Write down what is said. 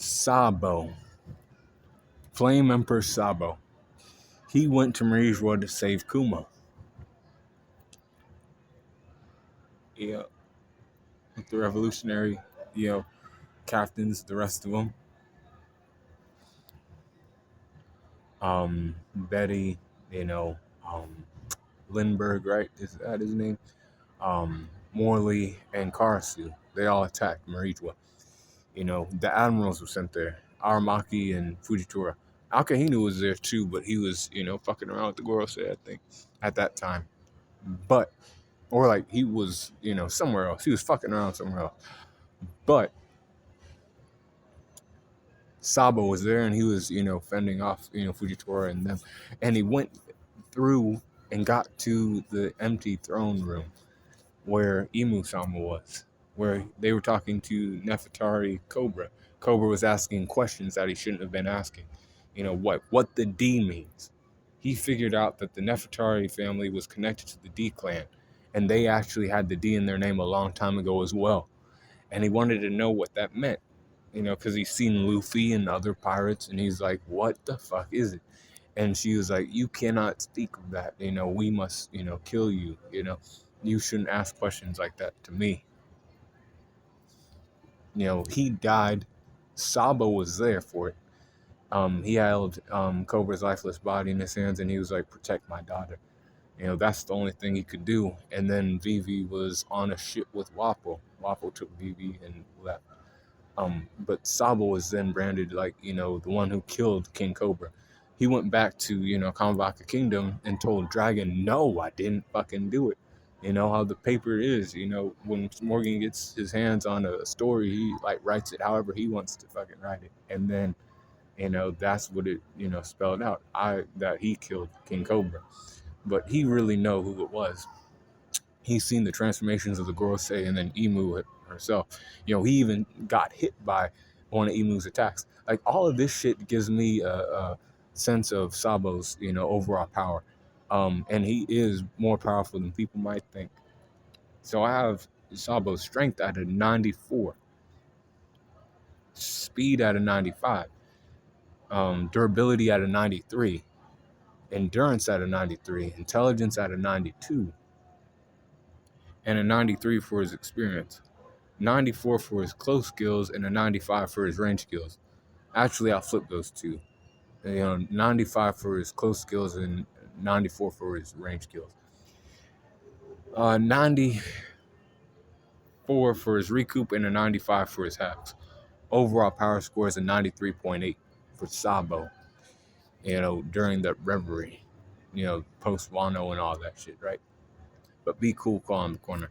Sabo, Flame Emperor Sabo. He went to Marijois to save Kuma. Yeah, with the revolutionary, captains, the rest of them. Betty, Lindbergh, right? Is that his name? Morley and Karasu. They all attacked Marijois. The admirals were sent there. Aramaki and Fujitora. Akahinu was there too, but he was, fucking around with the Gorosei, I think, at that time. But, or like he was, somewhere else. He was fucking around somewhere else. But Sabo was there and he was, fending off, Fujitora and them. And he went through and got to the empty throne room where Imu-sama was, where they were talking to Nefertari Cobra. Cobra was asking questions that he shouldn't have been asking. What the D means. He figured out that the Nefertari family was connected to the D clan, and they actually had the D in their name a long time ago as well. And he wanted to know what that meant, because he's seen Luffy and other pirates, and he's like, what the fuck is it? And she was like, you cannot speak of that. We must, kill you. You shouldn't ask questions like that to me. He died. Sabo was there for it. He held Cobra's lifeless body in his hands, and he was like, protect my daughter. That's the only thing he could do. And then Vivi was on a ship with Wapo. Wapo took Vivi and left. But Sabo was then branded like, the one who killed King Cobra. He went back to, Kamabaka Kingdom and told Dragon, no, I didn't fucking do it. How the paper is, when Morgan gets his hands on a story, he like writes it however he wants to fucking write it. And then, that's what it, spelled out. That he killed King Cobra. But he really know who it was. He's seen the transformations of the Gorosei and then Imu herself. He even got hit by one of Imu's attacks. Like, all of this shit gives me a sense of Sabo's, overall power. And he is more powerful than people might think. So I have Sabo's strength at a 94, speed at a 95, durability at a 93, endurance at a 93, intelligence at a 92, and a 93 for his experience. 94 for his close skills, and a 95 for his range skills. Actually, I'll flip those two. 95 for his close skills and 94 for his range skills. 94 for his recoup and a 95 for his hacks. Overall power score is a 93.8 for Sabo. During the reverie, post Wano and all that shit, right? But be cool, call in the corner.